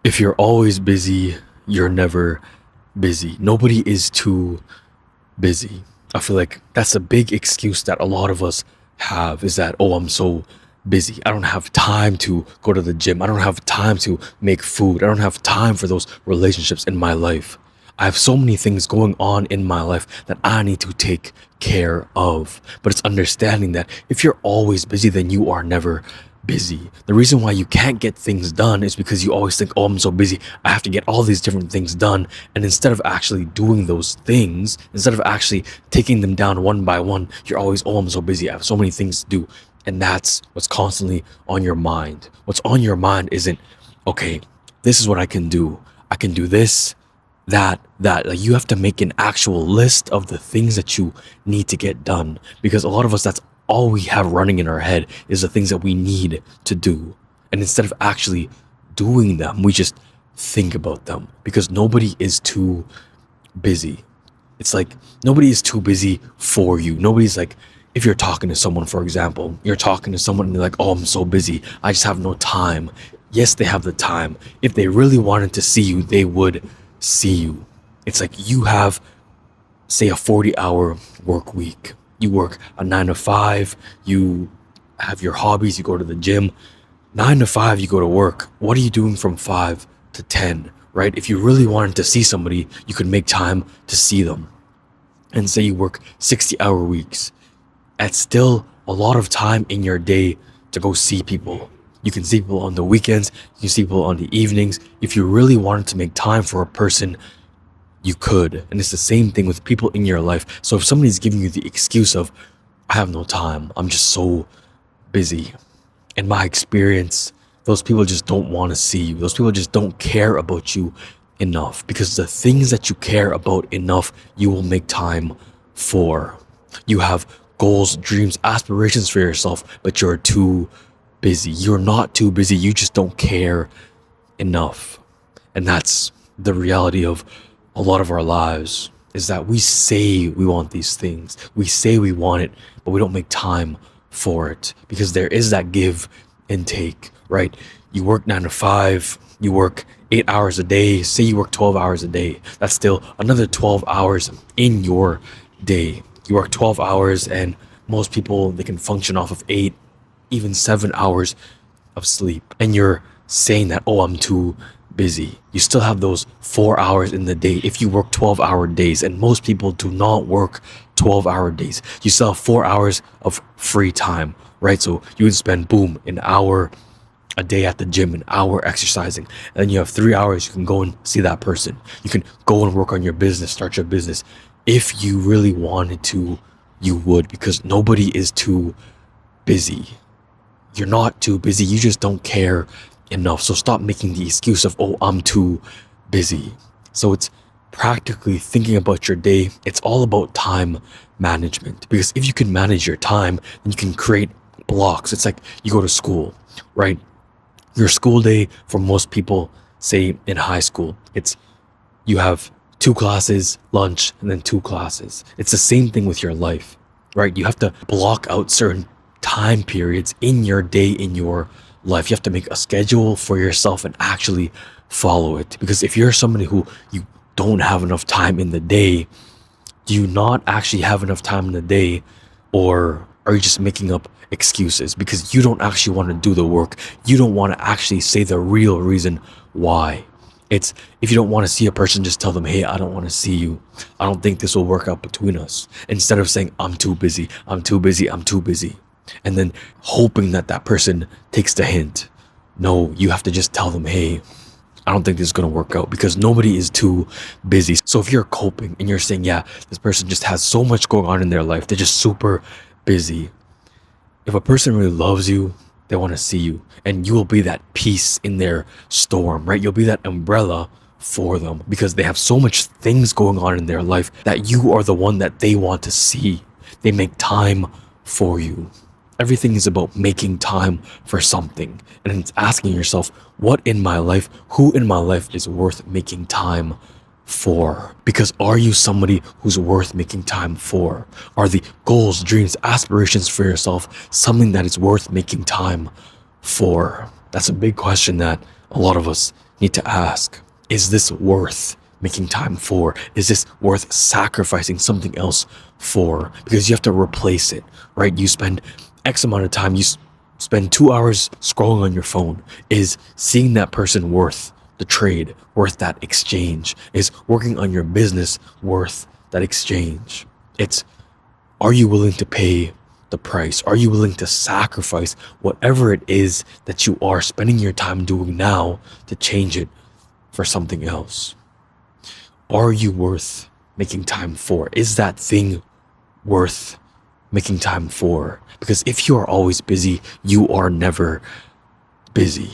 If you're always busy, you're never busy. Nobody is too busy. I feel like that's a big excuse that a lot of us have is that, oh, I'm so busy. I don't have time to go to the gym. I don't have time to make food. I don't have time for those relationships in my life. I have so many things going on in my life that I need to take care of. But it's understanding that if you're always busy, then you are never busy. The reason why you can't get things done is because you always think, oh, I'm so busy. I have to get all these different things done. And instead of actually doing those things, instead of actually taking them down one by one, you're always, oh, I'm so busy. I have so many things to do. And that's what's constantly on your mind. What's on your mind isn't, okay, this is what I can do. I can do this, that. Like you have to make an actual list of the things that you need to get done. Because a lot of us, that's all we have running in our head is the things that we need to do. And instead of actually doing them, we just think about them because nobody is too busy. It's like nobody is too busy for you. Nobody's like, if you're talking to someone, for example, you're talking to someone and they're like, oh, I'm so busy. I just have no time. Yes, they have the time. If they really wanted to see you, they would see you. It's like you have, say, a 40-hour work week. You work a 9 to 5, you have your hobbies, you go to the gym. 9 to 5, you go to work. What are you doing from 5 to 10, right? If you really wanted to see somebody, you could make time to see them. And say you work 60-hour weeks. That's still a lot of time in your day to go see people. You can see people on the weekends, you can see people on the evenings. If you really wanted to make time for a person, you could. And it's the same thing with people in your life. So if somebody's giving you the excuse of, I have no time, I'm just so busy. In my experience, those people just don't want to see you. Those people just don't care about you enough because the things that you care about enough, you will make time for. You have goals, dreams, aspirations for yourself, but you're too busy. You're not too busy. You just don't care enough. And that's the reality of a lot of our lives is that we say we want these things. We say we want it, but we don't make time for it because there is that give and take, right? You work 9 to 5, you work 8 hours a day. Say you work 12 hours a day. That's still another 12 hours in your day. You work 12 hours and most people, they can function off of 8, even 7 hours of sleep. And you're saying that, oh, I'm too busy. You still have those 4 hours in the day if you work 12-hour days, and most people do not work 12-hour days. You still have 4 hours of free time, right? So you would spend, boom, an hour a day at the gym, an hour exercising, and then you have 3 hours you can go and see that person. You can go and work on your business, start your business. If you really wanted to, you would, because nobody is too busy. You're not too busy, you just don't care enough. So stop making the excuse of, oh, I'm too busy. So it's practically thinking about your day. It's all about time management, because if you can manage your time, then you can create blocks. It's like you go to school, right? Your school day for most people, say in high school, it's you have 2 classes, lunch, and then 2 classes. It's the same thing with your life, right? You have to block out certain time periods in your day, in your life. You have to make a schedule for yourself and actually follow it. Because if you're somebody who you don't have enough time in the day, do you not actually have enough time in the day, or are you just making up excuses because you don't actually want to do the work? You don't want to actually say the real reason why. It's if you don't want to see a person, just tell them, hey, I don't want to see you. I don't think this will work out between us. Instead of saying, I'm too busy, I'm too busy, I'm too busy. And then hoping that that person takes the hint. No, you have to just tell them, hey, I don't think this is going to work out, because nobody is too busy. So if you're coping and you're saying, yeah, this person just has so much going on in their life, they're just super busy. If a person really loves you, they want to see you, and you will be that peace in their storm, right? You'll be that umbrella for them because they have so much things going on in their life that you are the one that they want to see. They make time for you. Everything is about making time for something, and it's asking yourself, what in my life, who in my life is worth making time for? Because are you somebody who's worth making time for? Are the goals, dreams, aspirations for yourself something that is worth making time for? That's a big question that a lot of us need to ask, is this worth making time for? Is this worth sacrificing something else for? Because you have to replace it, right? You spend X amount of time, spend 2 hours scrolling on your phone. Is seeing that person worth the trade, worth that exchange? Is working on your business worth that exchange? It's, are you willing to pay the price? Are you willing to sacrifice whatever it is that you are spending your time doing now to change it for something else? Are you worth making time for? Is that thing worth making time for? Because if you are always busy, you are never busy.